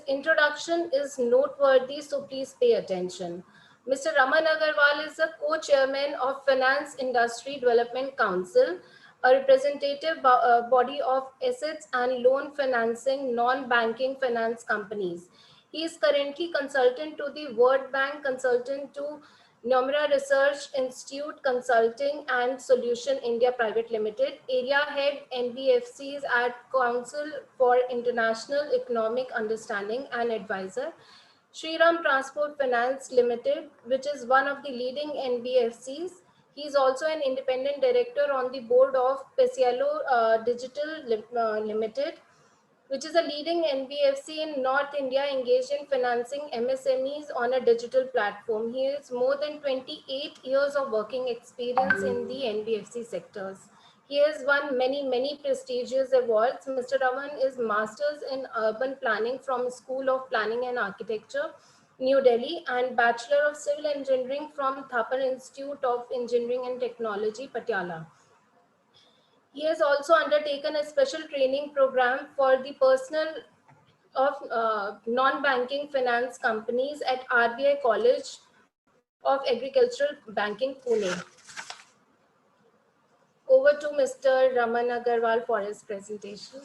introduction is noteworthy, so please pay attention. Mr. Raman Agarwal is the co-chairman of Finance Industry Development Council, a representative body of assets and loan financing non-banking finance companies. He is currently consultant to the World Bank, consultant to Nomura Research Institute Consulting and Solution India Private Limited, area head NBFCs at Council for International Economic Understanding and advisor, Shriram Transport Finance Limited, which is one of the leading NBFCs. He is also an independent director on the board of Pesialo Digital Limited, which is a leading NBFC in North India engaged in financing MSMEs on a digital platform. He has more than 28 years of working experience in the NBFC sectors. He has won many prestigious awards. Mr. Raman is Masters in Urban Planning from School of Planning and Architecture, New Delhi, and Bachelor of Civil Engineering from Thapar Institute of Engineering and Technology, Patiala. He has also undertaken a special training program for the personnel of non-banking finance companies at RBI College of Agricultural Banking, Pune. Over to Mr. Raman Agarwal for his presentation.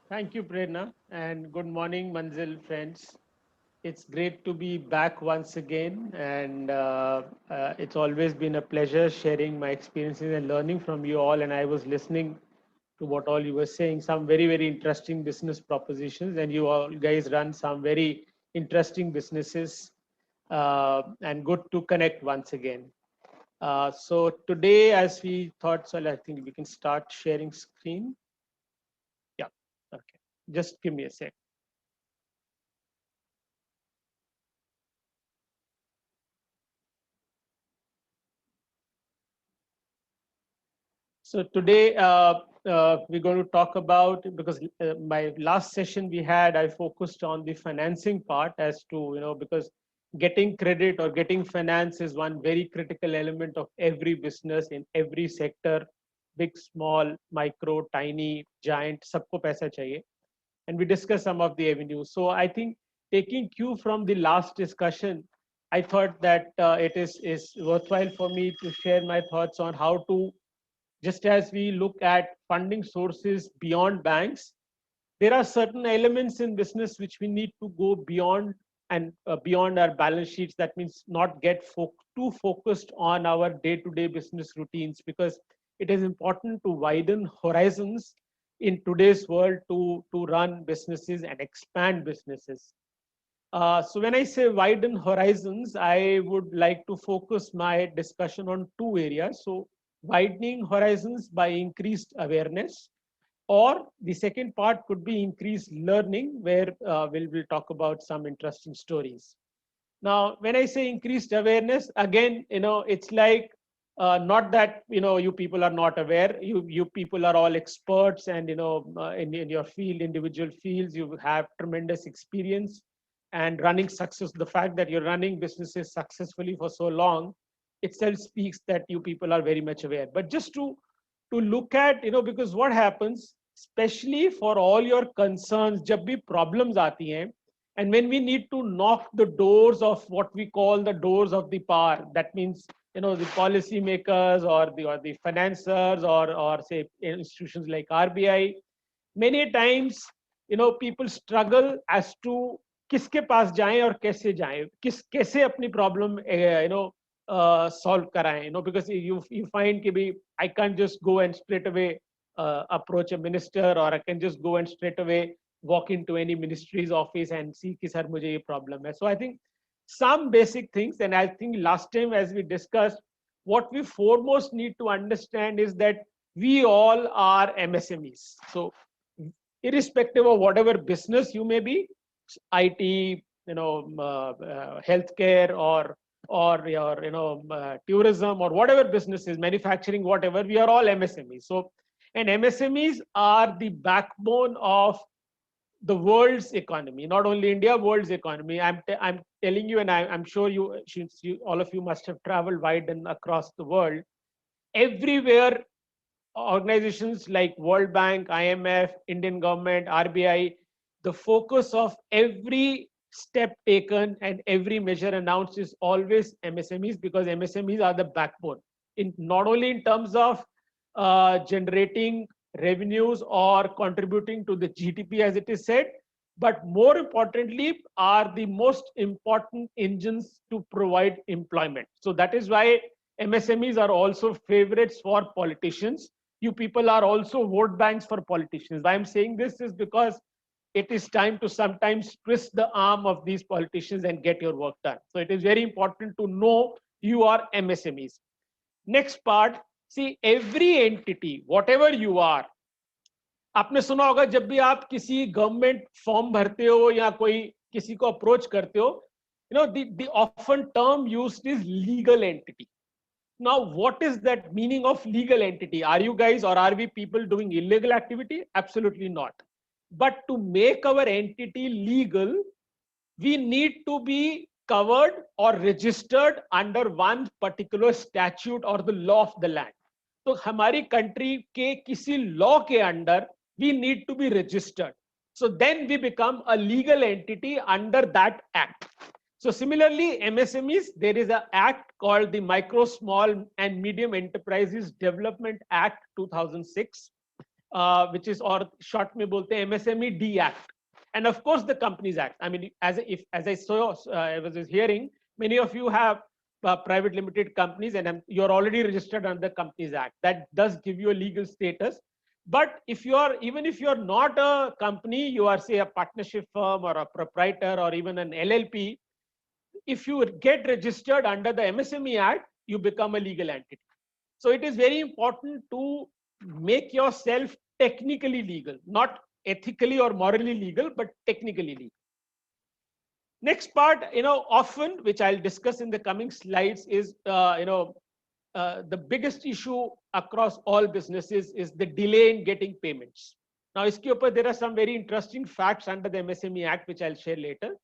Thank you, Prerna, and good morning, Manzil friends. It's great to be back once again, and it's always been a pleasure sharing my experiences and learning from you all. And I was listening to what all you were saying, some very interesting business propositions, and you all guys run some very interesting businesses, and good to connect once again. So today, as we thought, so I think we can start sharing screen. Yeah, okay, just give me a sec. So today we're going to talk about, because my last session we had, I focused on the financing part as to, because getting credit or getting finance is one very critical element of every business in every sector, big, small, micro, tiny, giant, sabko paisa chahiye. And we discussed some of the avenues. So I think taking cue from the last discussion, I thought that it is worthwhile for me to share my thoughts on how to, just as we look at funding sources beyond banks, there are certain elements in business which we need to go beyond and beyond our balance sheets. That means not get too focused on our day-to-day business routines, because it is important to widen horizons in today's world to run businesses and expand businesses. So when I say widen horizons, I would like to focus my discussion on two areas. So widening horizons by increased awareness, or the second part could be increased learning, where we'll talk about some interesting stories. Now, when I say increased awareness, again, it's like not that you people are not aware. You people are all experts, and in your field, individual fields, you have tremendous experience and running success. The fact that you're running businesses successfully for so long itself speaks that you people are very much aware. But just to look at, because what happens, especially for all your concerns, jab bhi problems aati hain, and when we need to knock the doors of what we call the doors of the power, that means the policy makers or the financiers, or say institutions like RBI, many times people struggle as to किसके पास जाएं और कैसे जाएं, कैसे अपनी problem solve कराएं, because you find कि भी I can't just go and straight away approach a minister, or I can just go and straight away walk into any ministry's office and see कि sir मुझे ये problem है. So I think some basic things, and I think last time as we discussed, what we foremost need to understand is that we all are MSMEs. So irrespective of whatever business you may be, IT, healthcare, or your tourism, or whatever businesses, manufacturing, whatever, we are all MSMEs. So, and MSMEs are the backbone of the world's economy, not only India, world's economy. I'm telling you, and I'm sure all of you must have traveled wide and across the world. Everywhere, organizations like World Bank, IMF, Indian government, RBI, the focus of every step taken and every measure announced is always MSMEs, because MSMEs are the backbone, in not only in terms of generating revenues or contributing to the GDP as it is said, but more importantly are the most important engines to provide employment. So that is why MSMEs are also favorites for politicians. You people are also vote banks for politicians. Why I'm saying this is because it is time to sometimes twist the arm of these politicians and get your work done. So it is very important to know you are MSMEs. Next part, see, every entity, whatever you are, आपने सुना होगा जब भी आप किसी government form भरते हो या कोई किसी को अप्रोच करते हो, you know, the often term used is legal entity. Now, what is that meaning of legal entity? Are you guys or are we people doing illegal activity? Absolutely not. But to make our entity legal, we need to be covered or registered under one particular statute or the law of the land. तो हमारी country के किसी law के under we need to be registered. So then we become a legal entity under that act. So similarly, MSMEs, there is an act called the Micro, Small and Medium Enterprises Development Act 2006, which is, or short में बोलते हैं MSME D Act. And of course the Companies Act. I mean, as I saw, I was hearing, many of you have private limited companies and you're already registered under the Companies Act. That does give you a legal status. But if you are, even if you're not a company, you are say a partnership firm or a proprietor or even an LLP, if you get registered under the MSME Act, you become a legal entity. So it is very important to make yourself technically legal, not ethically or morally legal, but technically legal. Next part, often, which I'll discuss in the coming slides, is, the biggest issue across all businesses is the delay in getting payments. Now, iske upar there are some very interesting facts under the MSME Act, which I'll share later.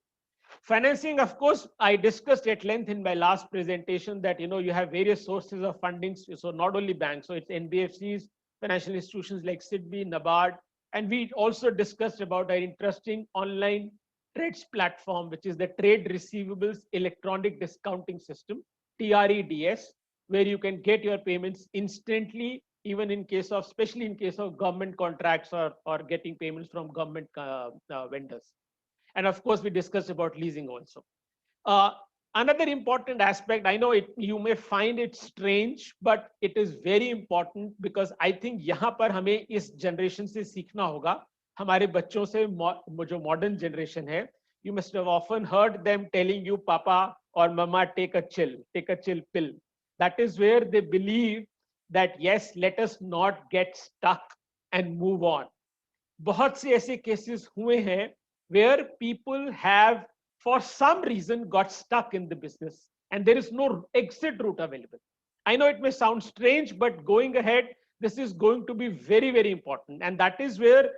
Financing, of course, I discussed at length in my last presentation that, you have various sources of funding. So not only banks, so it's NBFCs, financial institutions like SIDBI, NABARD, and we also discussed about an interesting online trades platform, which is the Trade Receivables Electronic Discounting System, TREDS, where you can get your payments instantly, even in case of, especially in case of government contracts or getting payments from government vendors. And of course, we discussed about leasing also. Another important aspect, I know you may find it strange, but it is very important because I think यहाँ पर हमें इस generation से सीखना होगा, हमारे बच्चों से जो modern generation है. You must have often heard them telling you, Papa or Mama, take a chill pill. That is where they believe that yes, let us not get stuck and move on. बहुत से ऐसे cases हुए हैं where people have, for some reason, got stuck in the business and there is no exit route available. I know it may sound strange, but going ahead, this is going to be very, very important. And that is where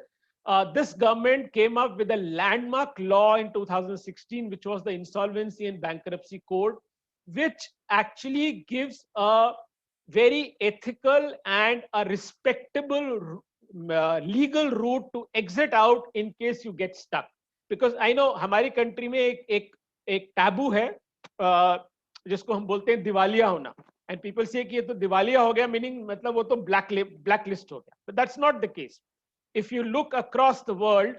this government came up with a landmark law in 2016, which was the Insolvency and Bankruptcy Code, which actually gives a very ethical and a respectable legal route to exit out in case you get stuck. Because I know हमारी country में एक taboo है जिसको हम बोलते हैं दिवालिया होना, and people say कि ये तो दिवालिया हो गया, meaning मतलब वो तो blacklist हो गया. But that's not the case. If you look across the world,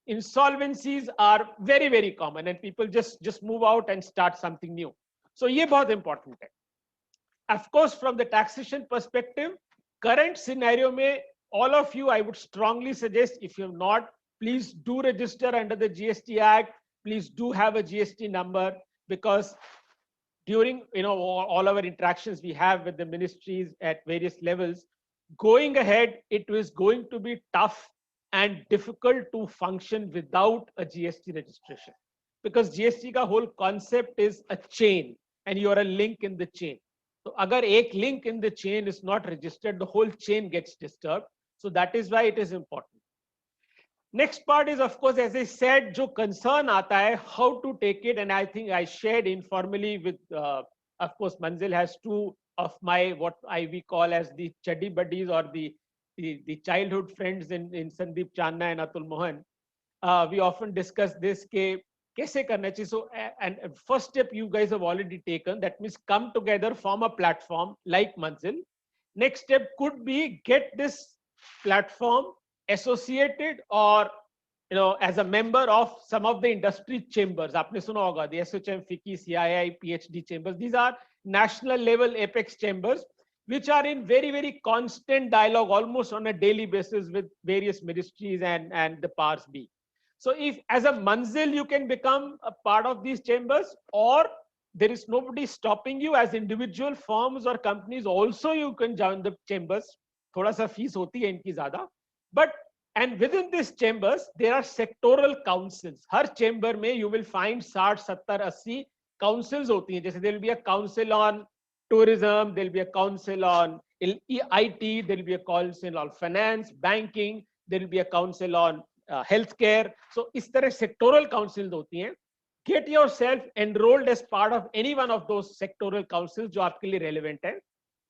insolvencies are very, very common and people just move out and start something new. So ये बहुत important है. Of course, from the taxation perspective, current scenario में, all of you, I would strongly suggest, if you have not, please do register under the GST Act. Please do have a GST number, because during all our interactions we have with the ministries at various levels, going ahead, it was going to be tough and difficult to function without a GST registration, because GST ka whole concept is a chain and you are a link in the chain. So agar ek link in the chain is not registered, the whole chain gets disturbed. So that is why it is important. Next part is, of course, as I said, jo concern aata hai, how to take it. And I think I shared informally with, of course, Manzil has two of my, what we call as the chuddy buddies or the childhood friends in Sandeep Channa and Atul Mohan. we often discuss this ke kaise karna chahiye. So and first step you guys have already taken, that means come together, form a platform like Manzil. Next step could be get this platform associated or as a member of some of the industry chambers. Aapne suna hoga, the SHM, FICCI, CII, PhD chambers. These are national level apex chambers, which are in very, very constant dialogue almost on a daily basis with various ministries and the powers be. So if as a Manzil you can become a part of these chambers, or there is nobody stopping you as individual firms or companies also you can join the chambers. Thoda sa fees hoti hai inki zyada, but and within these chambers there are sectoral councils. Har chamber mein you will find 60, 70, 80 councils hoti hain. Jaise there will be a council on tourism, there will be a council on IT, there will be a council on finance, banking, there will be a council on healthcare. So is tarah sectoral councils hoti hain. Get yourself enrolled as part of any one of those sectoral councils जो आपके लिए relevant है,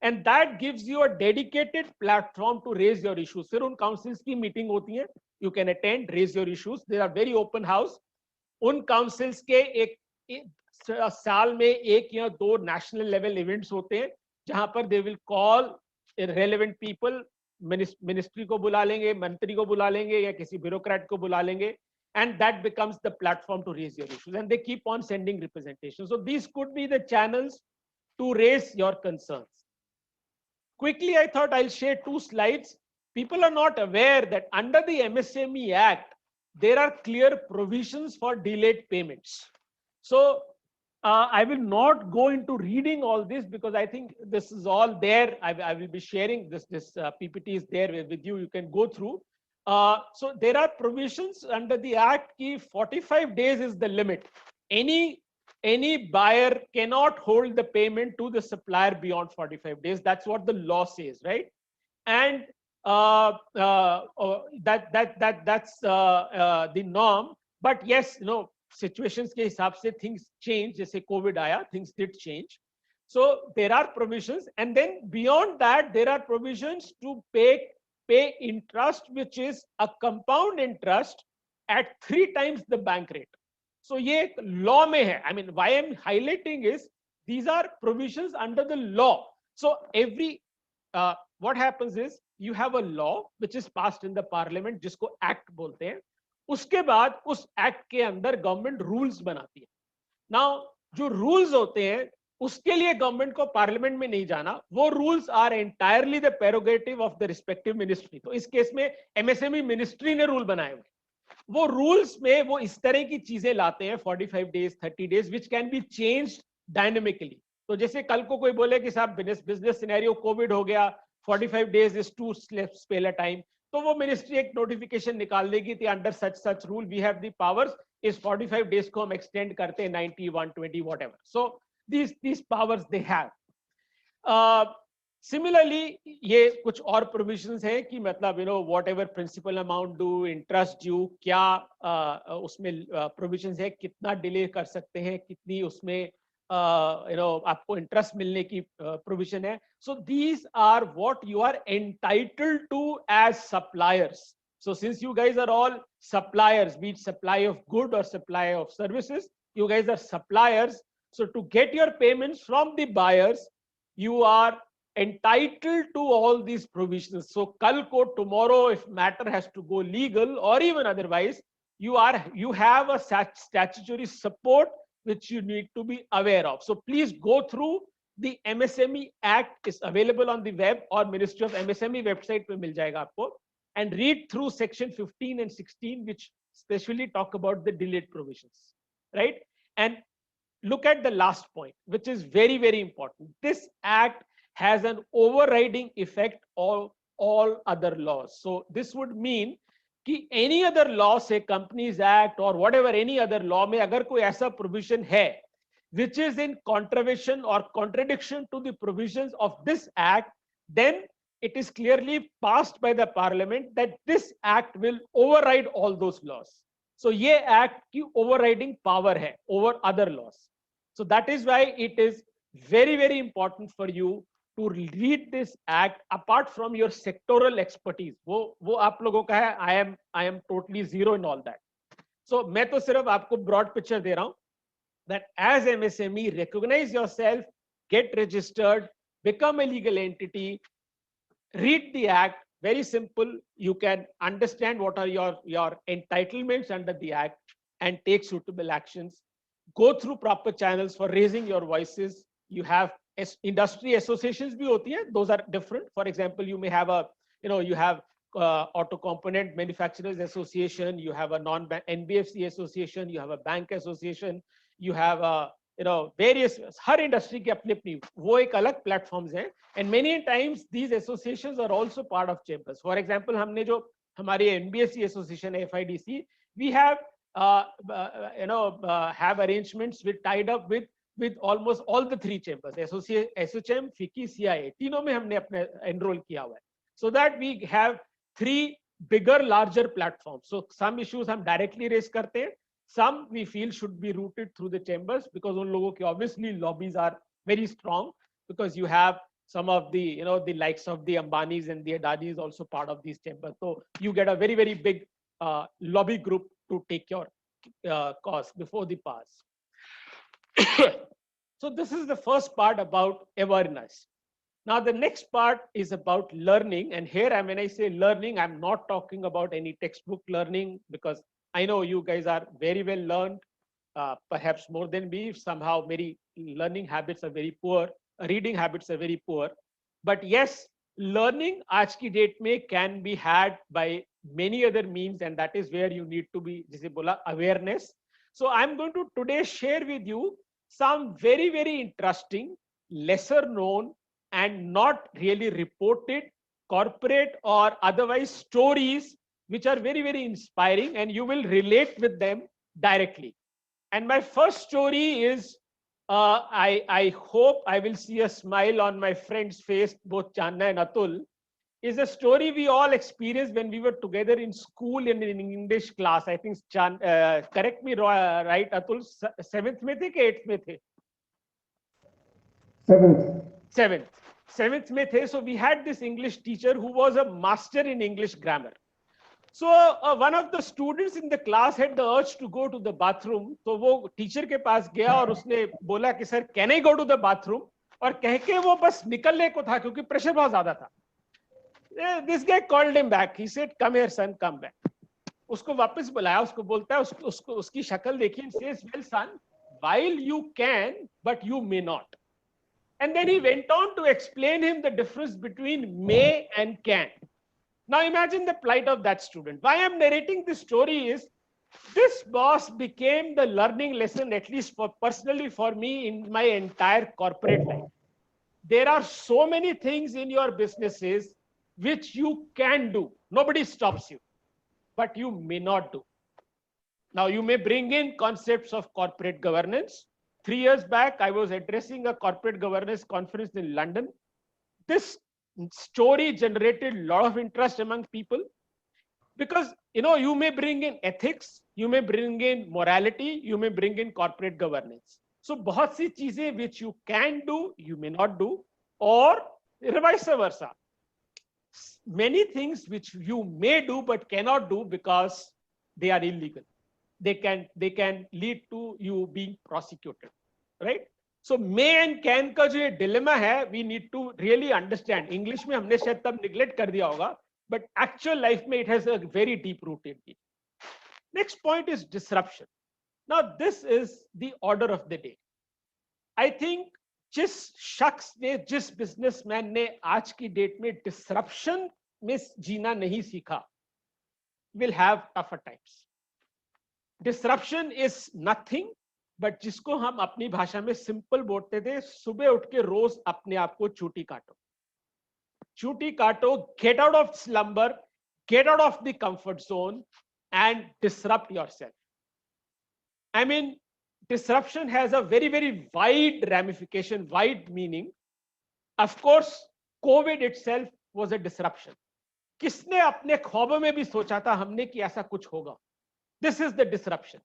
and that gives you a dedicated platform to raise your issues. फिर उन councils की meeting होती है, you can attend, raise your issues. They are very open house. उन councils के एक साल में एक या दो national level events होते हैं जहां पर they will call relevant people, ministry को बुला लेंगे, मंत्री को बुला लेंगे या किसी bureaucrat को बुला लेंगे, and that becomes the platform to raise your issues, and they keep on sending representation. So these could be the channels to raise your concerns. Quickly, I thought I'll share 2 slides. People are not aware that under the MSME Act, there are clear provisions for delayed payments. So I will not go into reading all this because I think this is all there. I will be sharing this PPT is there with you. You can go through. So there are provisions under the Act ki 45 days is the limit. Any buyer cannot hold the payment to the supplier beyond 45 days. That's what the law says, right? And that's the norm. But yes, situations ke hisab se things change. Jaise COVID aaya, things did change. So there are provisions, and then beyond that, there are provisions to pay interest, which is a compound interest at 3 times the bank rate. So ye law mein hai. I mean, why I'm highlighting is these are provisions under the law. So what happens is you have a law which is passed in the parliament, जिसको act बोलते हैं. उसके बाद उस act के अंदर government rules बनाती है. Now जो rules होते हैं उसके लिए गवर्नमेंट को पार्लियामेंट में नहीं जाना. वो rules are entirely the prerogative of the respective ministry. तो इस केस में एमएसएमई मिनिस्ट्री ने रूल बनाए हुए. वो रूल्स में वो इस तरह की चीजें लाते हैं 45 days 30 days which can be changed dynamically. तो जैसे कल को कोई बोले कि साहब बिजनेस सिनेरियो कोविड हो गया, 45 days is to spell a time, तो वो मिनिस्ट्री एक नोटिफिकेशन निकाल देगी कि under such rule we have the powers, इस 45 डेज को हम एक्सटेंड करते हैं 90 120 whatever. So these powers they have. Similarly, ये कुछ और provisions है कि मतलब whatever principal amount due, interest due, क्या उसमें provisions है, कितना delay कर सकते हैं, कितनी उसमें आपको interest मिलने की provision है. So these are what you are entitled to as suppliers. So since you guys are all suppliers, be it supply of good or supply of services, you guys are suppliers. So to get your payments from the buyers, you are entitled to all these provisions. So kal ko tomorrow, if matter has to go legal or even otherwise, you have a statutory support which you need to be aware of. So please go through the MSME Act is available on the web or Ministry of MSME website pe mil jayega aapko, and read through section 15 and 16 which specially talk about the delayed provisions, right? And look at the last point, which is very, very important. This act has an overriding effect on all other laws. So this would mean कि any other law, say Companies Act or whatever, any other law में अगर कोई ऐसा provision है which is in contravention or contradiction to the provisions of this act, then it is clearly passed by the parliament that this act will override all those laws. So ये act की overriding power है over other laws. So that is why it is very, very important for you to read this act apart from your sectoral expertise. वो आप लोगों का है. I am totally zero in all that. So मैं तो सिर्फ आपको broad picture दे रहा हूँ that as MSME, recognize yourself, get registered, become a legal entity, read the act. Very simple. You can understand what are your entitlements under the act and take suitable actions. Go through proper channels for raising your voices. You have industry associations bhi hoti hain. Those are different. For example, you may have you have auto component manufacturers association, you have a NBFC association, you have a bank association, you have a various, her industry के अपने अपनी वो एक अलग platforms हैं, and many times these associations are also part of chambers. For example, हमने जो हमारी NBFC association है, FIDC, we have have arrangements with tied up with almost all the three chambers, SOCHM, FICCI, CIA, तीनों में हमने अपने enroll किया हुआ है, so that we have three bigger, larger platforms. So some issues हम directly raise करते हैं, some we feel should be routed through the chambers, because उन लोगों के obviously lobbies are very strong, because you have some of the the likes of the Ambanis and the Adanis also part of these chambers. So you get a very, very big lobby group to take your cause before the pass. So this is the first part about awareness. Now the next part is about learning, and here when I say learning, I'm not talking about any textbook learning, because I know you guys are very well learned, perhaps more than me. Somehow maybe learning habits are very poor, reading habits are very poor. But yes, learning aaj ki date mein can be had by many other means, and that is where you need to be, jise bola, awareness. So I'm going to today share with you some very, very interesting, lesser known and not really reported corporate or otherwise stories which are very, very inspiring, and you will relate with them directly. And my first story is, I hope I will see a smile on my friend's face, both Channa and Atul, is a story we all experienced when we were together in school in English class. I think, correct me right, Atul, 7th mein the ke 8th mein the? 7th mein the. So we had this English teacher who was a master in English grammar. So one of the students in the class had the urge to go to the bathroom. तो वो teacher के पास गया और उसने बोला कि sir, can I go to the bathroom? और कह के वो बस निकलने को था क्योंकि pressure बहुत ज़्यादा था. This guy called him back. He said, "Come here, son, come back." उसको वापस बुलाया, उसको बोलता है, उसकी शक्ल देखी and says, "Well, son, while you can, but you may not." And then he went on to explain him the difference between may and can. Now imagine the plight of that student. Why I'm narrating this story is, this boss became the learning lesson, at least for personally for me, in my entire corporate life. There are so many things in your businesses which you can do. Nobody stops you, but you may not do. Now you may bring in concepts of corporate governance. 3 years back, I was addressing a corporate governance conference in London. This story generated a lot of interest among people, because you may bring in ethics, you may bring in morality, you may bring in corporate governance. So बहुत सी चीजें which you can do, you may not do, or vice versa. Many things which you may do but cannot do because they are illegal. They can lead to you being prosecuted, right? So may and can का जो ये dilemma है, we need to really understand. English में हमने शायद तब neglect कर दिया होगा, but actual life में it has a very deep rooted meaning. Next point is disruption. Now this is the order of the day. I think जिस शख्स ने, जिस businessman ने आज की date में disruption में जीना नहीं सीखा, will have tougher times. Disruption is nothing but जिसको हम अपनी भाषा में simple बोलते थे, सुबह उठ के रोज अपने आप को चूटी काटो. Chooty kato, get out of slumber, get out of the comfort zone and disrupt yourself. I mean, disruption has a very, very wide ramification, wide meaning. Of course, COVID itself was a disruption. किसने अपने ख्वाबों में भी सोचा था हमने कि ऐसा कुछ होगा? This is the disruption.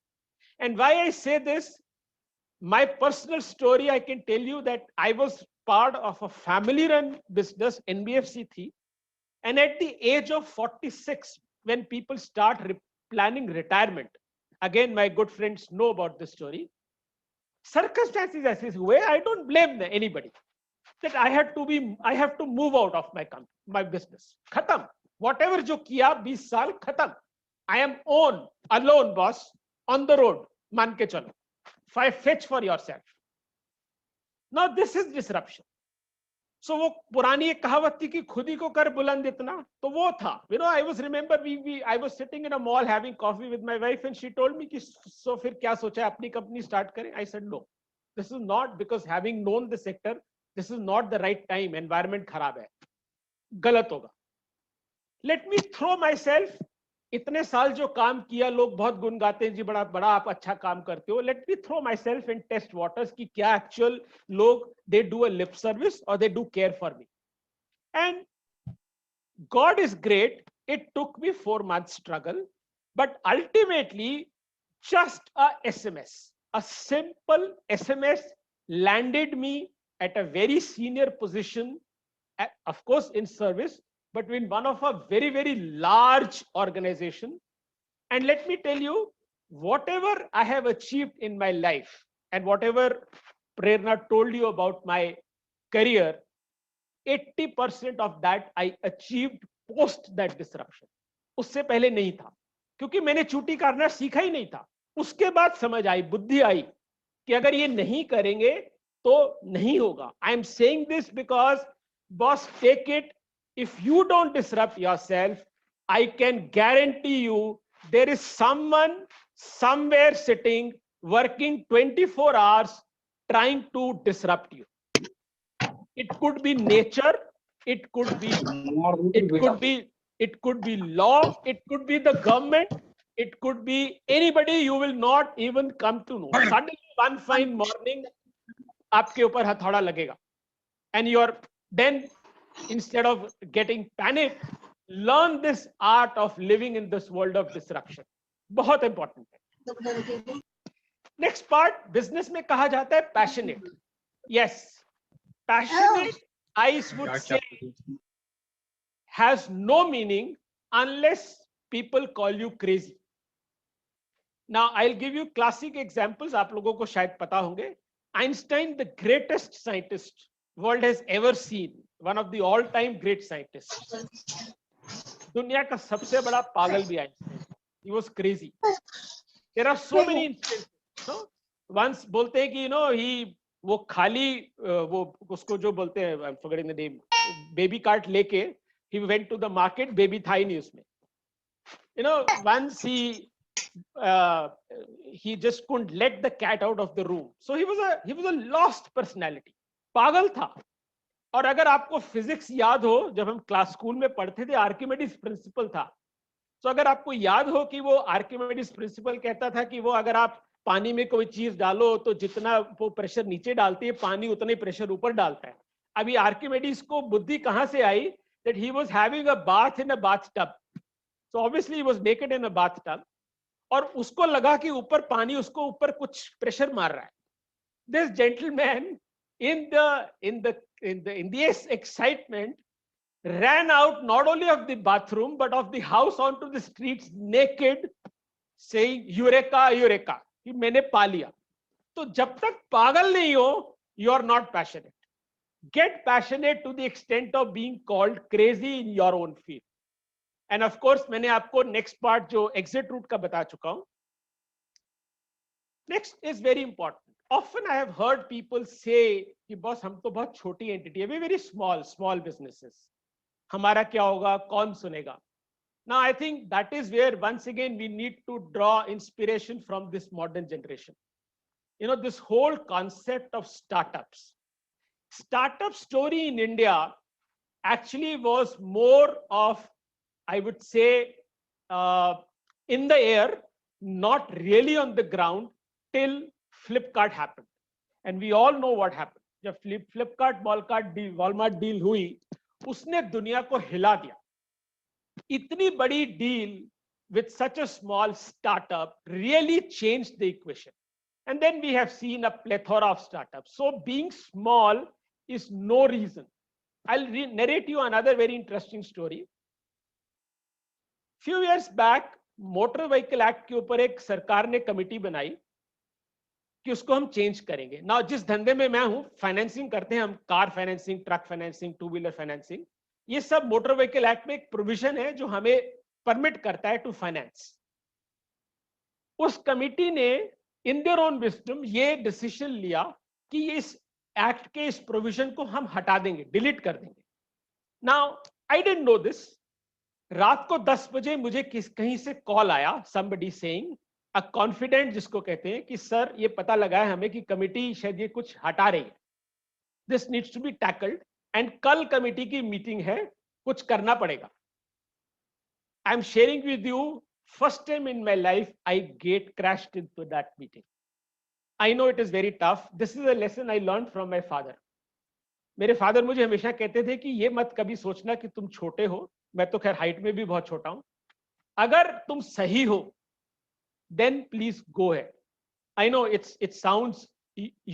And why I say this, my personal story, I can tell you that I was part of a family-run business, NBFC thi, and at the age of 46, when people start planning retirement, Again, my good friends know about this story. Circumstances ऐसे हुए, I don't blame anybody. That I have to move out of my business. Khatam. Whatever जो किया 20 साल खत्म. I am alone boss, on the road. मान के चलो. Fetch for yourself. Now this is disruption. So वो पुरानी एक कहावत थी कि खुद ही को कर बुलंद इतना, तो वो था. You know, I was sitting in a mall having coffee with my wife and she told me कि so फिर क्या सोचा है अपनी कंपनी स्टार्ट करें? I said no. This is not, because having known the sector, this is not the right time. Environment खराब है, गलत होगा. Let me throw myself. इतने साल जो काम किया, लोग बहुत गुण गाते हैं जी, बड़ा बड़ा आप अच्छा काम करते हो. Let me throw myself and test waters कि क्या actual लोग they do a lip service or they do care for me. And God is great. It took me 4 months struggle, but ultimately just a SMS, a simple SMS landed me at a very senior position, of course in service, but in one of a very, very large organization. And let me tell you, whatever I have achieved in my life and whatever Prerna told you about my career, 80% of that I achieved post that disruption. उससे पहले नहीं था, क्योंकि मैंने चूटी करना सीखा ही नहीं था. उसके बाद समझ आई, बुद्धि आई कि अगर ये नहीं करेंगे तो नहीं होगा. I am saying this because, boss, take it. If you don't disrupt yourself, I can guarantee you there is someone somewhere sitting working 24 hours trying to disrupt you. It could be nature, it could be law, it could be the government, it could be anybody you will not even come to know. Suddenly one fine morning आपके ऊपर हथौड़ा लगेगा, and then instead of getting panic, learn this art of living in this world of disruption. बहुत important है. Next part, business में कहा जाता है passionate. Yes, passionate, I would say, has no meaning unless people call you crazy. Now, I'll give you classic examples. आप लोगों को शायद पता होंगे. Einstein, the greatest scientist world has ever seen, one of the all-time great scientists. दुनिया का सबसे बड़ा पागल भी Einstein. He was crazy. There are so many instances. No? Once बोलते हैं कि वो खाली वो उसको जो बोलते हैं, I'm forgetting the name, baby cart लेके he went to the market, baby था ही नहीं उसमें. Once he just couldn't let the cat out of the room. So he was a lost personality. पागल था. और अगर आपको फिजिक्स याद हो, जब हम क्लास स्कूल में पढ़ते थे, आर्किमिडीज प्रिंसिपल था. तो अगर आपको याद हो कि वो आर्किमिडीज प्रिंसिपल कहता था कि वो अगर आप पानी में कोई चीज डालो तो जितना वो प्रेशर नीचे डालती है, पानी उतने प्रेशर ऊपर डालता है. अभी आर्किमिडीज को बुद्धि कहां से आई? That he was having a bath in a bathtub. So obviously he was naked in a bathtub. और उसको लगा कि ऊपर पानी उसको ऊपर कुछ प्रेशर मार रहा है. This gentleman in the excitement ran out not only of the bathroom but of the house onto the streets naked, saying eureka eureka, कि मैंने पा लिया. तो जब तक पागल नहीं हो, you are not passionate. Get passionate to the extent of being called crazy in your own field. And of course, मैंने आपको next part जो exit route का बता चुका हूं. Next is very important. Often I have heard people say कि boss हम तो बहुत छोटी entity है, very small businesses. हमारा क्या होगा, कौन सुनेगा? Now I think that is where once again we need to draw inspiration from this modern generation. This whole concept of startups. Startup story in India actually was more of, I would say, in the air, not really on the ground till Flipkart happened. And we all know what happened. जब Flipkart Walmart deal हुई, उसने दुनिया को हिला दिया. इतनी बड़ी deal with such a small startup really changed the equation. And then we have seen a plethora of startups. So being small is no reason. I'll narrate you another very interesting story. Few years back, motor vehicle act के ऊपर एक सरकार ने committee बनाई कि उसको हम change करेंगे ना। जिस धंधे में मैं हूं, फाइनेंसिंग करते हैं हम, car financing, truck financing, two wheeler financing, ये सब मोटर व्हीकल एक्ट में एक प्रोविजन है जो हमें परमिट करता है टू फाइनेंस। उस कमिटी ने इन देयर ओन विजडम ये डिसीजन लिया कि इस एक्ट के इस प्रोविजन को हम हटा देंगे, डिलीट कर देंगे। Now I didn't know this. रात को 10 बजे मुझे कहीं से कॉल आया, somebody saying, अ कॉन्फिडेंट जिसको कहते हैं, कि सर ये पता लगा है हमें कि कमिटी शायद ये कुछ हटा रही है, this needs to be tackled, and कल कमिटी की मीटिंग है, कुछ करना पड़ेगा। I am sharing with you, first time in my life I get crashed into that meeting. I know it is very tough, this is a lesson I learn from my father. मेरे father मुझे हमेशा कहते थे कि ये मत कभी सोचना कि तुम छोटे हो, मैं तो खैर हाइट में भी बहुत छोटा हूं, अगर तुम सही हो then please go ahead. I know it sounds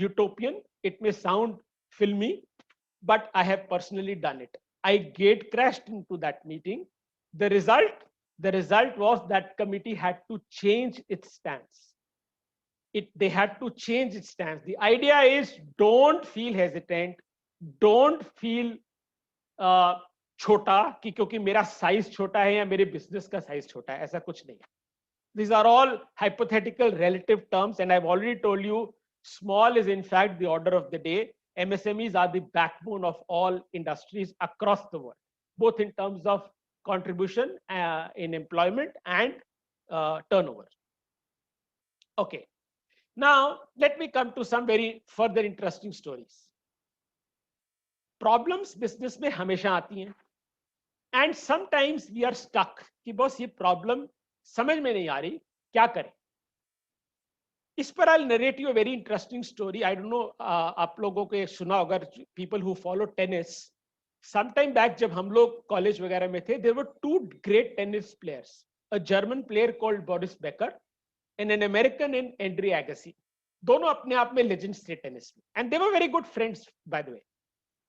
utopian, it may sound filmy, but I have personally done it. I gate crashed into that meeting. The result was that committee had to change its stance. They had to change its stance. The idea is, don't feel hesitant, don't feel छोटा कि क्योंकि मेरा size छोटा है या मेरे business का size छोटा है, ऐसा कुछ नहीं है। These are all hypothetical relative terms, and I've already told you, small is in fact the order of the day. MSMEs are the backbone of all industries across the world, both in terms of contribution in employment and turnover. Okay, now let me come to some very further interesting stories. Problems business में हमेशा आती हैं, and sometimes we are stuck कि बस ये problem समझ में नहीं आ रही, क्या करें। इस पर I narrate you a very interesting story. I don't know आप लोगों को सुना होगा, people who follow tennis. Some time back जब हम लोग कॉलेज वगैरह में थे, there were two great tennis players, a German player called Boris Becker and an American in Andre Agassi. दोनों अपने आप में लेजेंड्स थे टेनिस में, and they were very good friends by the way.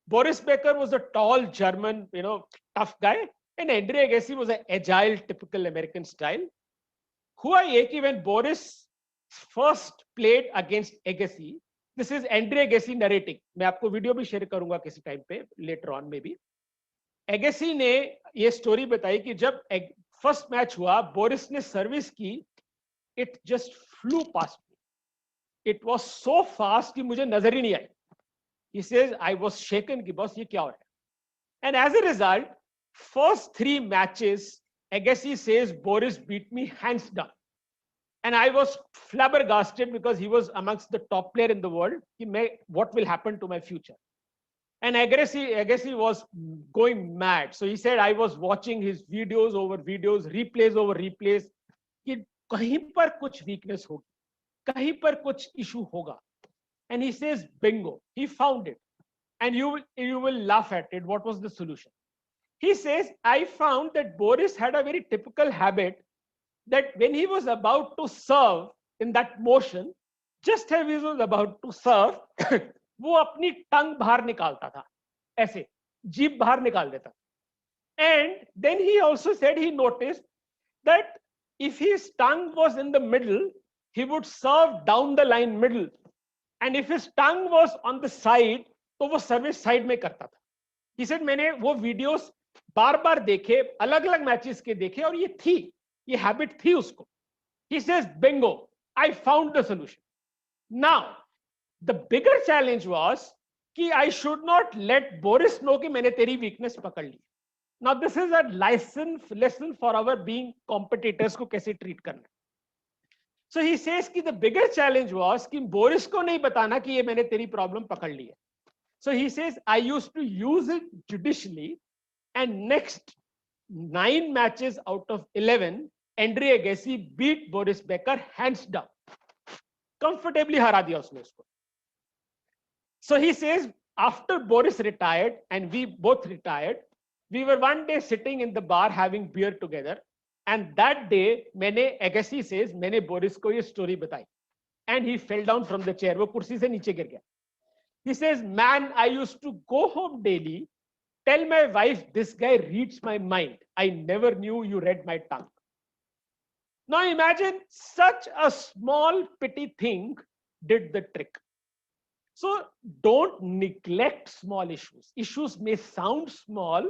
Boris baker was a tall German, tough guy, and Andre Agassi was an agile, typical American style. हुआ ये कि when Boris first played against Agassi, this is Andre Agassi narrating, मैं आपको video भी share करूंगा किसी time पे later on में भी। Agassi ने ये स्टोरी बताई कि जब फर्स्ट मैच हुआ, बोरिस ने सर्विस की, it just flew past me. It was so fast कि मुझे नजर ही नहीं आई। He says I was shaken कि बस ये क्या हो रहा है। And as a result, first 3 matches, Agassi says Boris beat me hands down, and I was flabbergasted because he was amongst the top player in the world. What will happen to my future? And Agassi was going mad. So he said I was watching his videos over videos, replays over replays, कि कहीं पर कुछ weakness होगी, कहीं पर कुछ issue होगा. And he says bingo, he found it. And you will laugh at it. What was the solution? He says, I found that Boris had a very typical habit that when he was about to serve in that motion, just as he was about to serve, वो अपनी टंग बाहर निकालता था, ऐसे जीभ बाहर निकाल देता। And then he also said he noticed that if his tongue was in the middle, he would serve down the line middle. And if his tongue was on the side, तो वो सर्विस साइड में करता था। He said मैंने वो videos बार बार देखे, अलग अलग मैचेस के देखे, और ये हैबिट थी उसको। He says bingo, I found the solution. Now the bigger challenge was कि I should not let Boris know कि मैंने तेरी weakness पकड़ ली। Now this is a lesson for our being competitors को कैसे treat करना। So he says कि the bigger challenge was कि बोरिस को नहीं बताना कि ये मैंने तेरी प्रॉब्लम पकड़ ली है। So he says I used to use it judicially, and next 9 matches out of 11, Andre Agassi beat Boris Becker hands down. Comfortably हरा दिया उसने उसको. So he says after Boris retired and we both retired, we were one day sitting in the bar having beer together, and that day मैंने Agassi says मैंने Boris को ये story बताई, and he fell down from the chair. वो कुर्सी से नीचे गिर गया. He says, man, I used to go home daily, tell my wife, this guy reads my mind. I never knew you read my tongue. Now imagine such a small petty thing did the trick. So don't neglect small issues. Issues may sound small,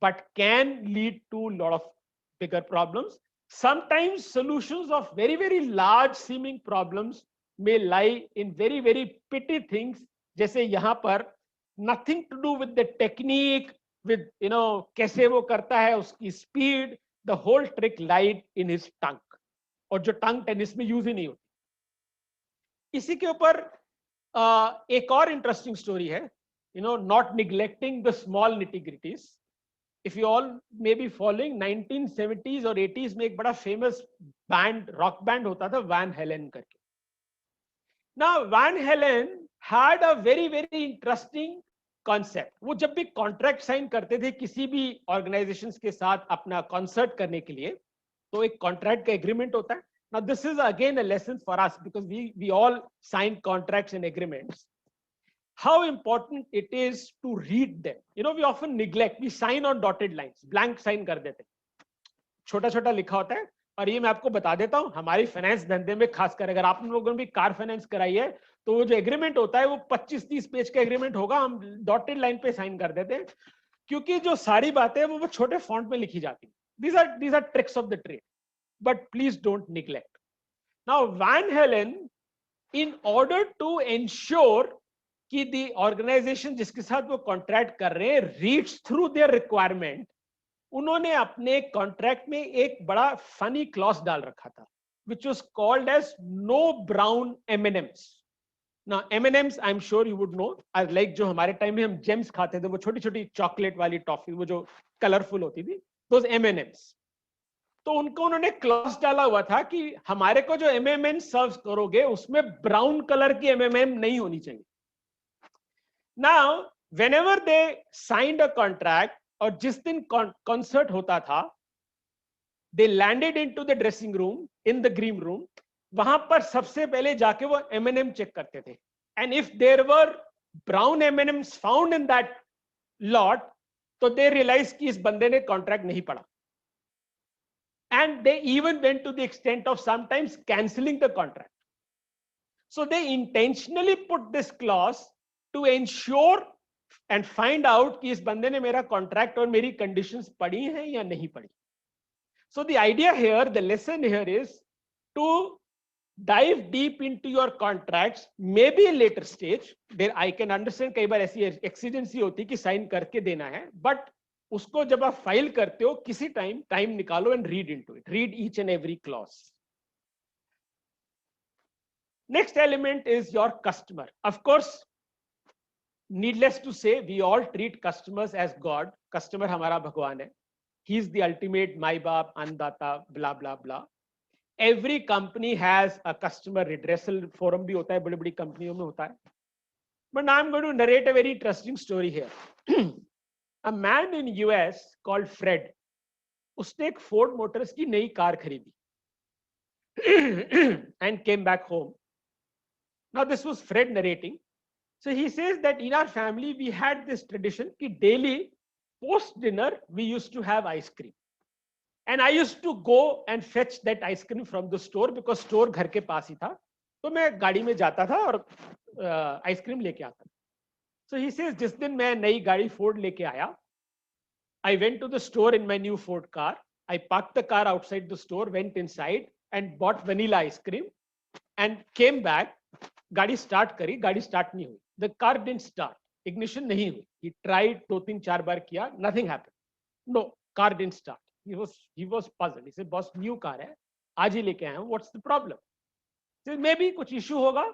but can lead to a lot of bigger problems. Sometimes solutions of very, very large seeming problems may lie in very, very petty things. जैसे यहाँ पर nothing to do with the technique, with कैसे वो करता है, उसकी speed. The whole trick lied in his tongue. और जो टंग टेनिस में यूज ही नहीं होती. इसी के ऊपर एक और इंटरेस्टिंग स्टोरी है, not neglecting the small nitty-gritties. If you all may be following, 1970s और 80s में एक बड़ा फेमस बैंड, रॉक बैंड होता था, वैन हेलन करके. Now when Helen had a very very interesting concept. वो जब भी कॉन्ट्रैक्ट साइन करते थे किसी भी ऑर्गेनाइजेशंस के साथ अपना कॉन्सर्ट करने के लिए, तो एक कॉन्ट्रैक्ट का एग्रीमेंट होता है. Now this is again a lesson for us because we all sign contracts and agreements. How important it is to read them. We often neglect. We sign on dotted lines, blank sign कर देते. छोटा छोटा लिखा होता है. और ये मैं आपको बता देता हूँ, हमारी फाइनेंस धंधे में खासकर अगर आप लोगों ने भी कार फाइनेंस कराई है, तो वो जो एग्रीमेंट होता है वो 25-30 पेज का एग्रीमेंट होगा. हम डॉटेड लाइन पे साइन कर देते हैं क्योंकि जो सारी बातें वो छोटे फॉन्ट में लिखी जाती है. These are tricks of the trade. But please don't neglect. Now, Van Halen, in order to ensure कि the organization जिसके साथ वो contract कर रहे हैं reads through their requirement, उन्होंने अपने contract में एक बड़ा funny clause डाल रखा था, which was called as no brown M&Ms. Now M&Ms, I'm sure you would know, as like जो हमारे टाइम में हम gems खाते थे, वो छोटी छोटी चॉकलेट वाली टॉफी, वो जो कलरफुल होती थी, those M&Ms. तो उनको उन्होंने क्लॉज डाला हुआ था कि हमारे को जो एमएमएम सर्व करोगे उसमें ब्राउन कलर की एमएमएम नहीं होनी चाहिए. Now whenever they signed a contract, और जिस दिन कॉन्सर्ट होता था, they landed into the dressing room in the green room. वहां पर सबसे पहले जाके वो एमएनएम चेक करते थे. And if there were brown M N Ms found in that lot, तो दे रियलाइज कि इस बंदे ने कॉन्ट्रैक्ट नहीं पढ़ा. And they even went to the extent of sometimes cancelling the contract. So they intentionally put this clause to ensure and find out कि इस बंदे ने मेरा contract और मेरी conditions पढ़ी हैं या नहीं पढ़ी. So the idea here, the lesson here is to dive deep into your contracts, maybe a later stage. There I can understand कई बार ऐसी exigency होती है कि sign करके देना है, but उसको जब आप फाइल करते हो किसी टाइम निकालो and read into it, read each and every clause. Next element is your customer. Of course, needless to say, we all treat customers as God. Customer हमारा भगवान है. ही इज द अल्टीमेट माई बाप, अन्नदाता, blah blah blah. Every company has a customer redressal forum भी होता है, बड़ी बड़ी कंपनियों में होता है. But I am going to narrate a very interesting story here. A man in US called Fred, उसने एक Ford Motors की नई कार खरीदी and came back home. Now this was Fred narrating. So he says that in our family we had this tradition कि daily post dinner we used to have ice cream, and I used to go and fetch that ice cream from the store because store घर के पास ही था. तो मैं गाड़ी में जाता था और आइसक्रीम लेके आता था. So he says, जिस दिन मैं नई गाड़ी फोर्ड लेके आया, I went to the store in my new Ford car. I parked the car outside the store, went inside and bought vanilla ice cream and came back. गाड़ी start करी, गाड़ी स्टार्ट नहीं हुई. The car didn't start. Ignition नहीं हुई. He tried 2-3-4 बार किया, nothing happened. No, car didn't start. He was puzzled. He said, boss, new car है, आज ही लेके आया हूँ. What's the problem? He said, maybe कुछ issue होगा.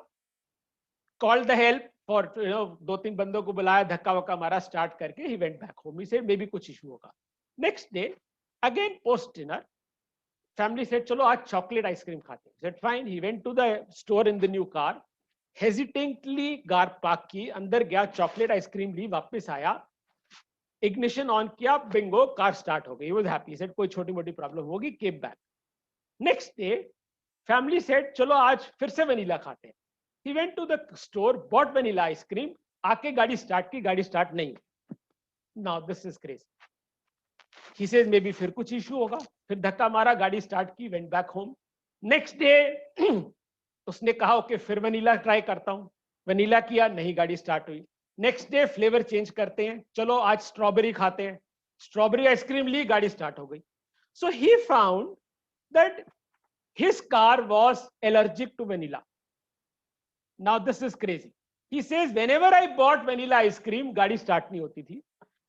Called the help. For 2-3 बंदों को बुलाया, धक्का वक्का मारा, स्टार्ट करके he went back home. He said maybe कुछ इशू होगा. Next day again post dinner, family said चलो आज चॉकलेट आइसक्रीम खाते हैं. Said fine. He went to the store in the new car, hesitantly car park की, अंदर गया, chocolate ice cream ली, वापस आया, इग्निशन ऑन किया, बिंगो, कार स्टार्ट हो गई. He was happy. He said कोई छोटी मोटी प्रॉब्लम होगी. Came back. Next day family said चलो आज फिर से वनीला खाते हैं. He went to the store, bought vanilla ice cream, आके गाड़ी स्टार्ट की, गाड़ी स्टार्ट नहीं. Now this is crazy. He says maybe फिर कुछ इशू होगा. फिर धक्का मारा, गाड़ी स्टार्ट की, went back home. Next day उसने कहा ओके फिर वनीला ट्राई करता हूँ, वनीला किया, नहीं गाड़ी स्टार्ट हुई। नेक्स्ट डे फ्लेवर चेंज करते हैं, चलो आज स्ट्रॉबेरी खाते हैं, स्ट्रॉबेरी आइसक्रीम ली, गाड़ी स्टार्ट हो गई। So he found that his car was allergic to vanilla. Now this is crazy. He says whenever I bought vanilla ice cream, गाड़ी start नहीं होती थी.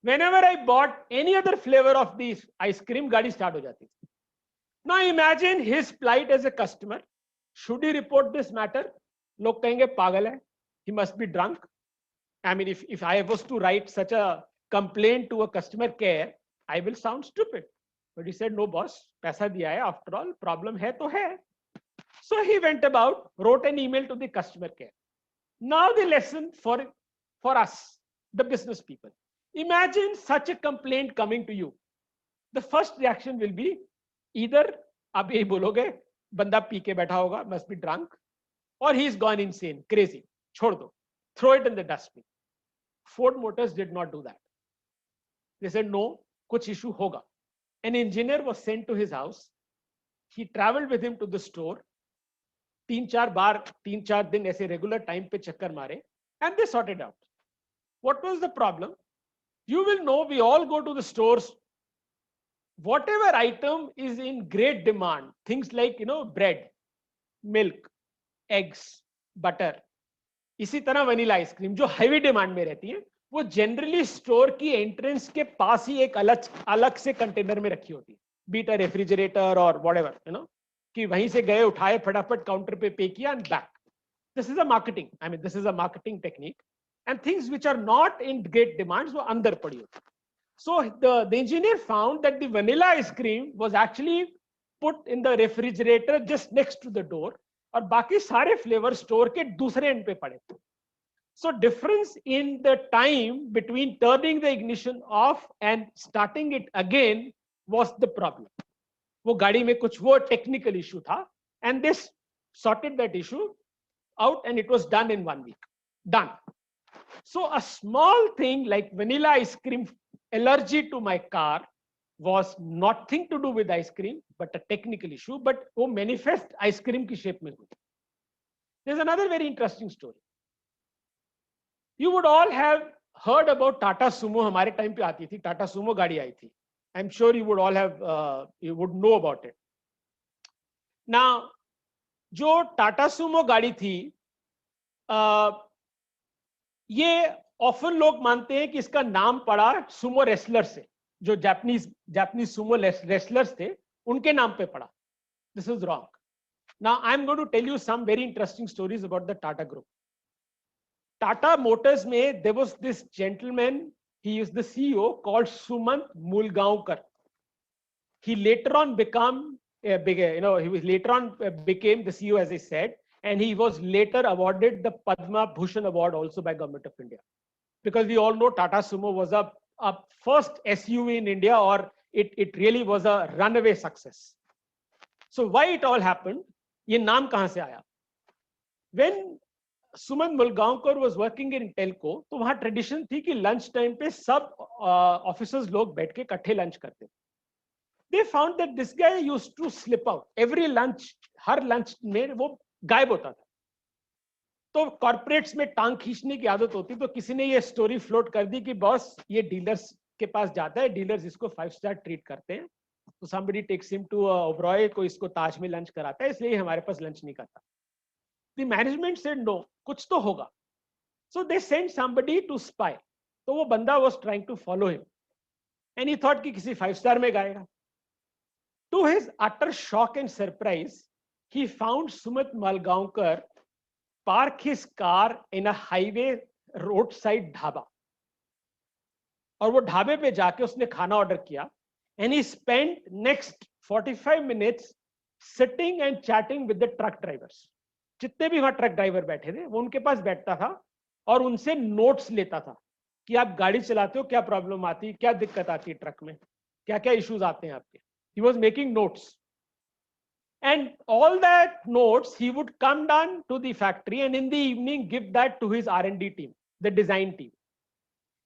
Whenever I bought any other flavor of this ice cream, गाड़ी start हो जाती थी. Now imagine his plight as a customer. Should he report this matter? लोग कहेंगे पागल है. He must be drunk. I mean, if I was to write such a complaint to a customer care, I will sound stupid. But he said, no boss, पैसा दिया है, after all, problem है तो है. So he went about, wrote an email to the customer care. Now the lesson for us, the business people. Imagine such a complaint coming to you. The first reaction will be either आप यही बोलोगे बंदा P के बैठा होगा, must be drunk, or he's gone insane, crazy, छोड़ दो, throw it in the dustbin. Ford Motors did not do that. They said no, कुछ issue होगा. An engineer was sent to his house. He traveled with him to the store. 3-4 दिन ऐसे regular time पे चक्कर मारे, and they sorted out. What was the problem? You will know, we all go to the stores. Whatever item is in great demand, things like bread, milk, eggs, butter, इसी तरह vanilla ice cream जो heavy demand में रहती है, वो generally store की entrance के पास ही एक अलग से कंटेनर में रखी होती है, बीट अ रेफ्रिजरेटर और व्हाटएवर, कि वहीं से गए, उठाए, फटाफट काउंटर पे पे किया and back. This is a marketing, I mean this is a marketing technique. And things which are not in great demands वो अंदर पड़ी होती. So the engineer found that the vanilla ice cream was actually put in the refrigerator just next to the door, और बाकी सारे flavour store के दूसरे and पे पड़े थे. So difference in the time between turning the ignition off and starting it again was the problem. वो गाड़ी में कुछ वो technical issue था, and this sorted that issue out and it was done in 1 week. Done. So a small thing like vanilla ice cream allergy to my car was nothing to do with ice cream, but a technical issue, but वो manifest ice cream की shape में हुई. There's another very interesting story. You would all have heard about Tata Sumo. हमारे time पे आती थी, Tata Sumo गाड़ी आई थी. I'm sure you would all have, you would know about it. Now, जो Tata Sumo गाड़ी थी, ये ऑफन लोग मानते हैं कि इसका नाम पड़ा सुमो रेसलर से, जो जापानीज सुमो रेसलर्स थे उनके नाम पे पड़ा. This is wrong. Now I am going to tell you some very interesting stories about the Tata group. Tata motors में there was this gentleman, he is the CEO, called Sumant Moolgaokar. He later on became the CEO, as I said, and he was later awarded the Padma Bhushan Award also by Government of India. Because we all know Tata Sumo was a first SUV in India, or it really was a runaway success. So why it all happened? ये नाम कहाँ से आया? When Sumant Mulgaonkar was working in Telco, तो वहाँ tradition थी कि lunch time पे सब ऑफिसर्स लोग बैठ के इकट्ठे लंच करते. They found that this guy used to slip out. Every lunch, her lunch में वो गायब होता था. तो कॉर्पोरेट्स में टांग खींचने की आदत होती, तो किसी ने ये स्टोरी फ्लोट कर दी कि बॉस ये डीलर्स के पास जाता है, डीलर्स इसको 5 स्टार ट्रीट करते हैं, तो somebody takes him to Oberoi, को इसको ताज में लंच कराता है, इसलिए हमारे पास लंच नहीं करता. The management said no, कुछ तो होगा. So they sent somebody to spy. तो वो बंदा was trying to follow him, and he thought कि किसी 5 स्टार में गाएगा. To his utter shock and surprise, he found Sumant Mulgaonkar park his car in a highway roadside dhaba, और वो ढाबे पे जाके उसने खाना ऑर्डर किया, and he spent next 45 minutes sitting and chatting with the truck drivers. जितने भी वहां ट्रक ड्राइवर बैठे थे वो उनके पास बैठता था और उनसे नोट्स लेता था कि आप गाड़ी चलाते हो, क्या प्रॉब्लम आती है, क्या दिक्कत आती है ट्रक में, क्या क्या इश्यूज आते हैं आपके. He was making notes. And all that notes, he would come down to the factory and in the evening give that to his R&D team, the design team.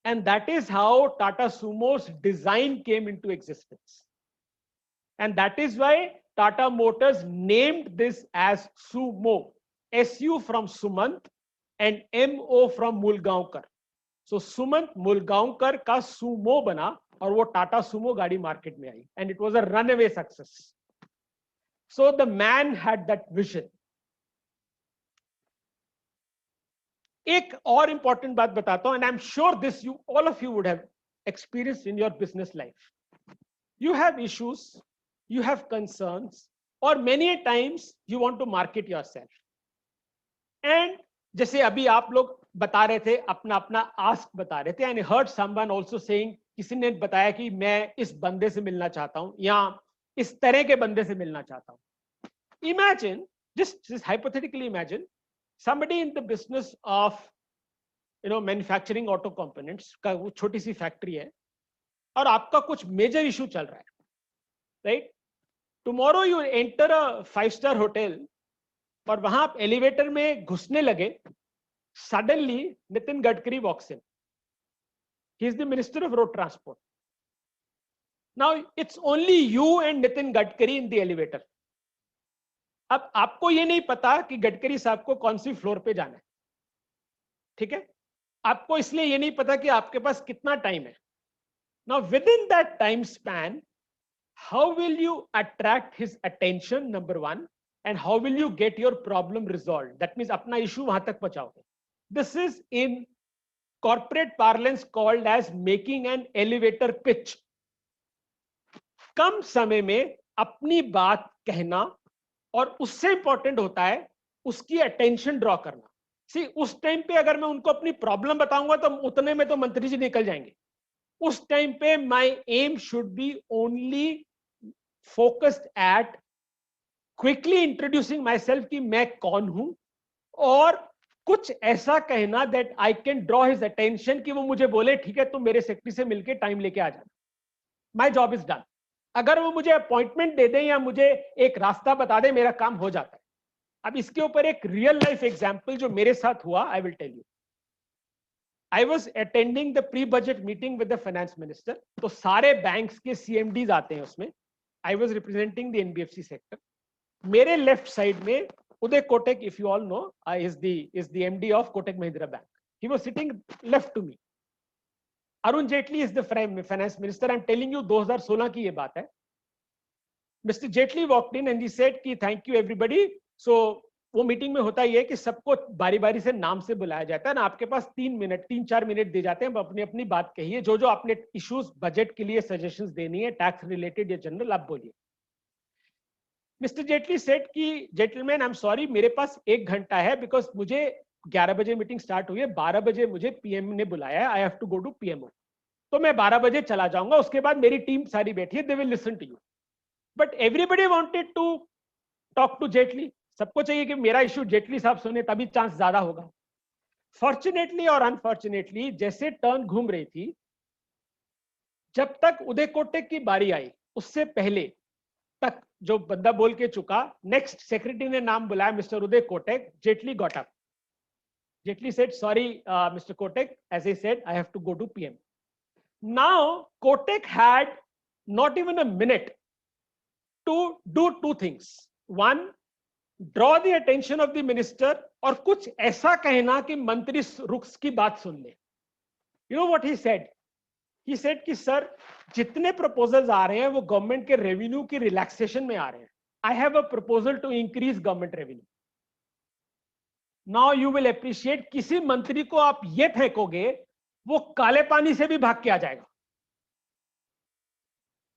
And that is how Tata Sumo's design came into existence. And that is why Tata Motors named this as Sumo. SU from Sumant and MO from Mulgaonkar. So Sumant Mulgaonkar का Sumo बना और वो Tata Sumo गाड़ी market में आई, and it was a runaway success. So the man had that vision. एक और important बात बताता हूं, and I'm sure this you all of you would have experienced in your business life. You have issues, you have concerns, or many times you want to market yourself. And जैसे अभी आप लोग बता रहे थे अपना अपना आस्क बता रहे थे, and I heard someone also saying, किसी ने बताया कि मैं इस बंदे से मिलना चाहता हूं या इस तरह के बंदे से मिलना चाहता हूं. Imagine, just hypothetically imagine somebody in the business of manufacturing auto components का वो छोटी सी फैक्ट्री है और आपका कुछ मेजर इशू चल रहा है, right? Tomorrow you enter a 5-star hotel और वहां आप एलिवेटर में घुसने लगे, suddenly Nitin Gadkari walks in. He is the minister of road transport. Now it's only you and Nitin Gadkari in the elevator. अब आपको ये नहीं पता कि गडकरी साहब को कौन सी फ्लोर पे जाना है, ठीक है? आपको इसलिए ये नहीं पता कि आपके पास कितना टाइम है. Now with in that time span, how will you attract his attention, number one, and how will you get your problem resolved? That means अपना issue वहां तक पहुंचाओगे. This is in corporate parlance called as making an elevator pitch. कम समय में अपनी बात कहना, और उससे इंपॉर्टेंट होता है उसकी अटेंशन ड्रॉ करना. सी उस टाइम पे अगर मैं उनको अपनी प्रॉब्लम बताऊंगा तो उतने में तो मंत्री जी निकल जाएंगे. उस टाइम पे my aim should be only focused at quickly introducing myself कि मैं कौन हूं, और कुछ ऐसा कहना that I can draw his attention कि वो मुझे बोले ठीक है तुम मेरे सेक्रेटरी से मिलके टाइम लेके आ जाना. My job is done. अगर वो मुझे अपॉइंटमेंट दे दें या मुझे एक रास्ता बता दे, मेरा काम हो जाता है. अब इसके ऊपर एक रियल लाइफ एग्जांपल जो मेरे साथ हुआ, I will tell you. I was attending the pre-budget meeting with the finance minister. तो सारे बैंक्स के CMDs आते हैं उसमें. I was representing the NBFC sector. मेरे लेफ्ट साइड में Uday Kotak, if you all know, is the MD of Kotak Mahindra Bank. He was sitting left to me. Arun Jaitley is the finance minister. I'm telling you 2016 की ये बात है. Mr. Jaitley walked in and he said कि thank you everybody. So वो meeting में होता ही है कि सबको बारी बारी से नाम से बुलाया जाता है ना. आपके पास 3-4 मिनट दे जाते हैं, अपनी अपनी बात कहिए, जो जो आपने इश्यूज बजट के लिए सजेशंस देनी है, टैक्स रिलेटेड या जनरल, आप बोलिए. मिस्टर जेटली सेड कि जेंटलमैन आई एम सॉरी, मेरे पास 1 घंटा है, बिकॉज मुझे 11 बजे मीटिंग स्टार्ट हुई है, 12 बजे मुझे पीएम ने बुलाया है, I have to go to PMO. तो मैं 12 बजे चला जाऊंगा, उसके बाद मेरी टीम सारी बैठी है, they will listen to you. But everybody wanted to talk to Jaitley. सबको चाहिए कि मेरा इश्यू जेटली साहब सुने, तभी चांस ज्यादा होगा. फॉर्चुनेटली और अनफॉर्चुनेटली जैसे टर्न घूम रही थी, जब तक उदय कोटक की बारी आई उससे पहले तक जो बंदा बोल के चुका, नेक्स्ट सेक्रेटरी ने नाम बुलाया mister Uday Kotak. Jaitley got up. Jaitley said sorry mister Kotak, as I said I have to go to PM. Now Kotak had not even a minute to do 2 things. One, draw the attention of the minister, और कुछ ऐसा कहना कि मंत्री रुक्स की बात सुन ले. You know what he said? He said कि सर जितने प्रपोजल्स आ रहे हैं वो गवर्नमेंट के रेवेन्यू की रिलैक्सेशन में आ रहे हैं. I have a proposal to increase government revenue. Now you will appreciate, किसी मंत्री को आप ये फेंकोगे वो काले पानी से भी भाग के आ जाएगा,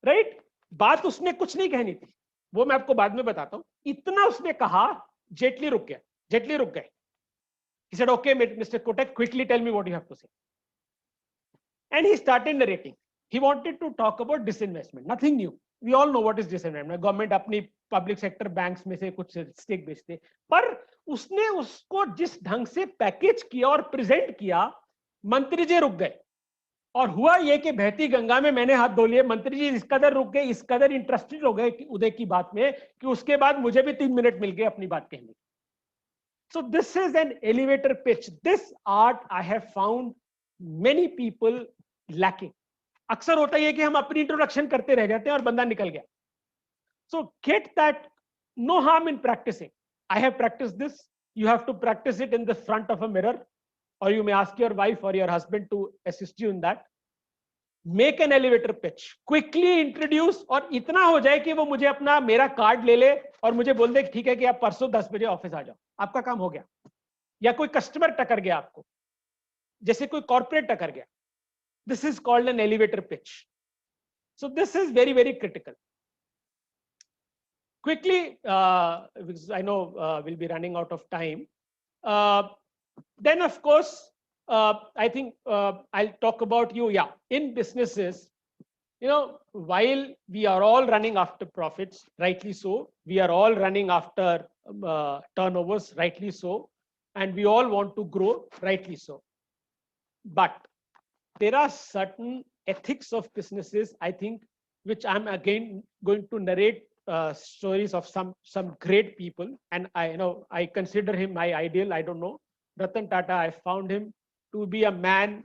राइट? बात उसने कुछ नहीं कहनी थी, वो मैं आपको बाद में बताता हूं. इतना उसने कहा, जेटली रुक गया. जेटली रुक गए. He said, okay, Mr. Kotak, quickly tell me what you have to say. And he started narrating. He wanted to talk about disinvestment. Nothing new. We all know what is disinvestment. Government अपनी public sector banks में से कुछ stake बेचते, पर उसने उसको जिस ढंग से पैकेज किया और प्रेजेंट किया, मंत्री जी रुक गए. और हुआ ये कि बहती गंगा में मैंने हाथ धो लिए. मंत्री जी इस कदर रुक गए, इस कदर इंटरेस्टेड हो गए कि उदय की बात में, कि उसके बाद मुझे भी 3 मिनट मिल गए अपनी बात कहने. So this is an elevator pitch. This art I have found many people lacking. अक्सर होता है कि हम अपनी इंट्रोडक्शन करते रह जाते हैं और बंदा निकल गया. So get that, no harm in practicing. I have practiced this. You have to practice it in the front of a mirror, or you may ask your wife or your husband to assist you in that. Make an elevator pitch. Quickly introduce, और इतना हो जाए कि वो मुझे अपना मेरा card ले ले और मुझे बोल दे ठीक है कि आप परसों 10 बजे ऑफिस आ जाओ, आपका काम हो गया. या कोई कस्टमर टकर गया आपको, जैसे कोई कॉर्पोरेट टकर गया. This is called an elevator pitch. So this is very, very critical. Quickly, because I know we'll be running out of time. Then, of course, I think I'll talk about you. Yeah, in businesses, you know, while we are all running after profits, rightly so, we are all running after turnovers, rightly so, and we all want to grow, rightly so. But there are certain ethics of businesses, I think, which I'm again going to narrate stories of some great people, and I consider him my ideal. I don't know, Ratan Tata. I found him to be a man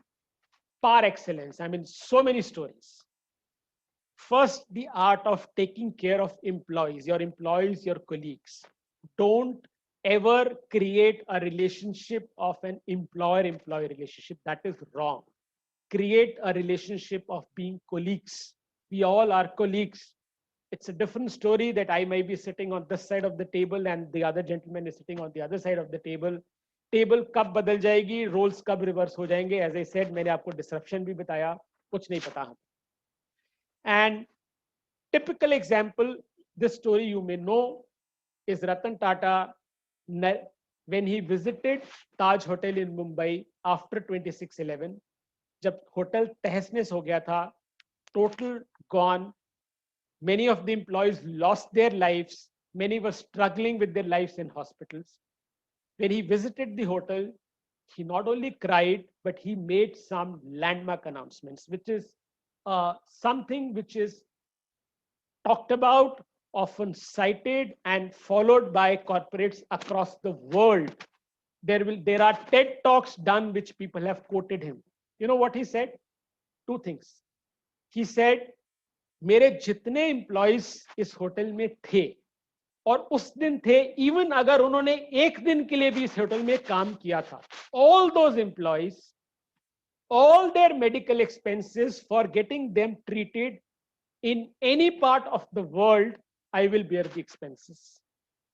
par excellence. I mean, so many stories. First, the art of taking care of employees, your colleagues. Don't ever create a relationship of an employer-employee relationship. That is wrong. Create a relationship of being colleagues. We all are colleagues. It's a different story that I may be sitting on this side of the table and the other gentleman is sitting on the other side of the table. Table कब बदल जाएगी, roles कब reverse हो जाएंगे. As I said, मैंने आपको disruption भी बताया, कुछ नहीं पता हम. And typical example, this story you may know, is Ratan Tata when he visited Taj Hotel in Mumbai after 26/11. जब होटल तहस-नहस हो गया था, total gone. Many of the employees lost their lives. Many were struggling with their lives in hospitals. When he visited the hotel, he not only cried, but he made some landmark announcements, which is something which is talked about, often cited, and followed by corporates across the world. There are TED Talks done which people have quoted him. You know what he said? Two things. He said, मेरे जितने employees इस hotel में थे और उस दिन थे, even अगर उन्होंने एक दिन के लिए भी इस होटल में काम किया था, all those employees, all their medical expenses for getting them treated in any part of the world, I will bear the expenses.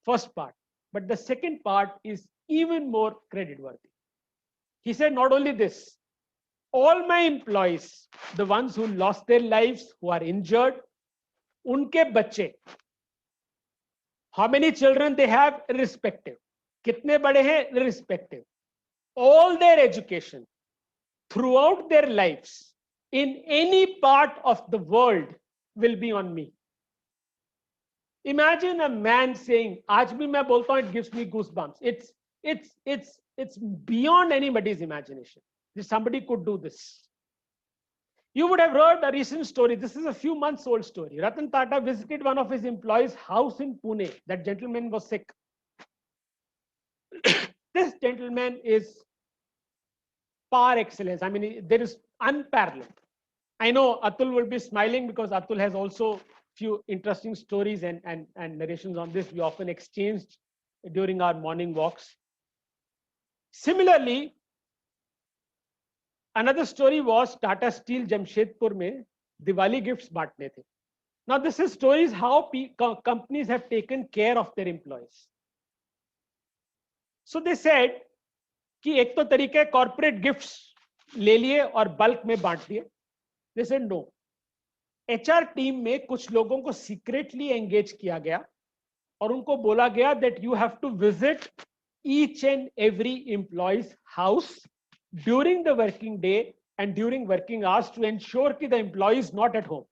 First part. But the second part is even more credit worthy. He said not only this, all my employees, the ones who lost their lives, who are injured, unke bacche, how many children they have, irrespective. Kitne bade hain, irrespective. All their education throughout their lives in any part of the world will be on me. Imagine a man saying, "Aaj bhi main bolta hu, it gives me goosebumps." It's beyond anybody's imagination that somebody could do this. You would have heard a recent story. This is a few months old story. Ratan Tata visited one of his employees' house in Pune. That gentleman was sick. This gentleman is par excellence. I mean, there is unparalleled. I know Atul will be smiling because Atul has also few interesting stories and narrations on this. We often exchanged during our morning walks. Similarly, another story was Tata Steel Jamshedpur mein Diwali gifts baantne the. Now this is stories how companies have taken care of their employees. So they said कि एक तो तरीका है corporate gifts ले लिए और bulk में बांट दिए. They said no. HR team में कुछ लोगों को secretly engage किया गया और उनको बोला गया that you have to visit each and every employee's house during the working day and during working hours to ensure that the employee is not at home.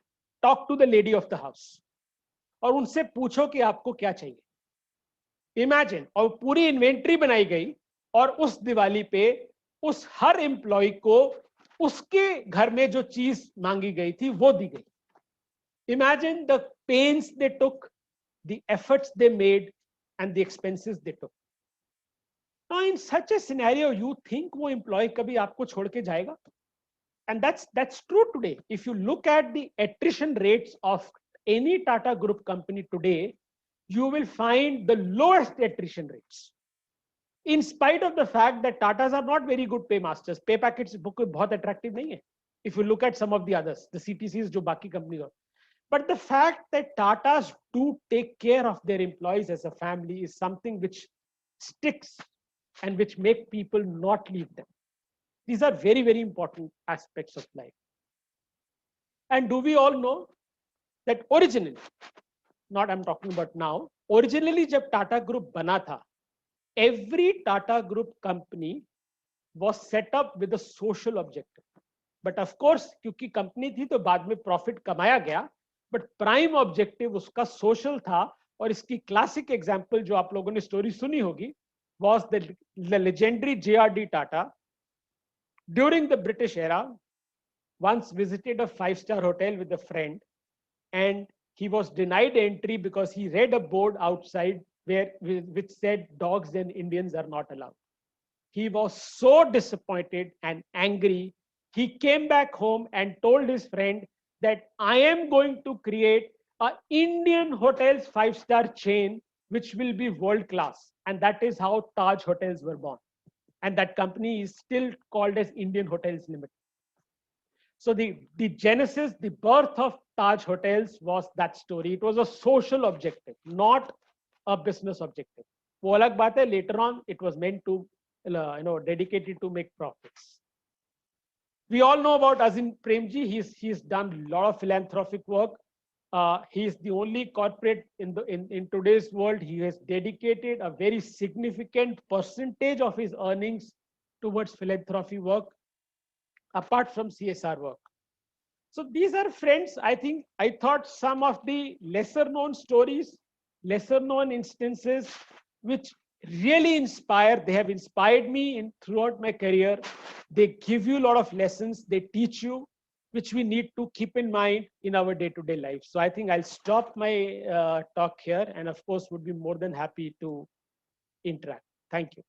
Talk to the lady of the house और उनसे पूछो कि आपको क्या चाहिए. Imagine, और पूरी inventory बनाई गई और उस दिवाली पे उस हर एम्प्लॉय को उसके घर में जो चीज मांगी गई थी वो दी गई. Imagine the pains they took, the efforts they made, and the expenses they took. Now, in such a scenario, you think वो employee कभी आपको छोड़ के जाएगा? And that's true today. If you look at the attrition rates of any Tata Group company today, you will find the lowest attrition rates. In spite of the fact that Tatas are not very good paymasters, pay packets बहुत attractive नहीं है. If you look at some of the others, the CTCs जो बाकी companies are. But the fact that Tatas do take care of their employees as a family is something which sticks and which make people not leave them. These are very, very important aspects of life. And do we all know that originally, not I'm talking about now, originally जब Tata Group बना था, every Tata Group company was set up with a social objective. But of course, क्योंकि company थी तो बाद में profit कमाया गया, बट प्राइम ऑब्जेक्टिव उसका सोशल था. और इसकी क्लासिक एग्जांपल जो आप लोगों ने स्टोरी सुनी होगी was the legendary J.R.D. Tata during the British era once visited a 5-star hotel with a friend, and he was denied entry because he read a board outside which said dogs and Indians are not allowed. He was so disappointed and angry. He came back home and told his friend that I am going to create an Indian hotels 5-star chain which will be world class. And that is how Taj Hotels were born. And that company is still called as Indian Hotels Limited. So the genesis, the birth of Taj Hotels was that story. It was a social objective, not a business objective. वो अलग बात है, later on it was meant to dedicated to make profits. We all know about Azim Premji. He's done a lot of philanthropic work. He is the only corporate in today's world. He has dedicated a very significant percentage of his earnings towards philanthropy work, apart from CSR work. So these are friends. I thought some of the lesser known stories, lesser known instances, which really inspire. They have inspired me throughout my career. They give you a lot of lessons. They teach you, which we need to keep in mind in our day-to-day life. So I think I'll stop my talk here, and of course would be more than happy to interact. Thank you.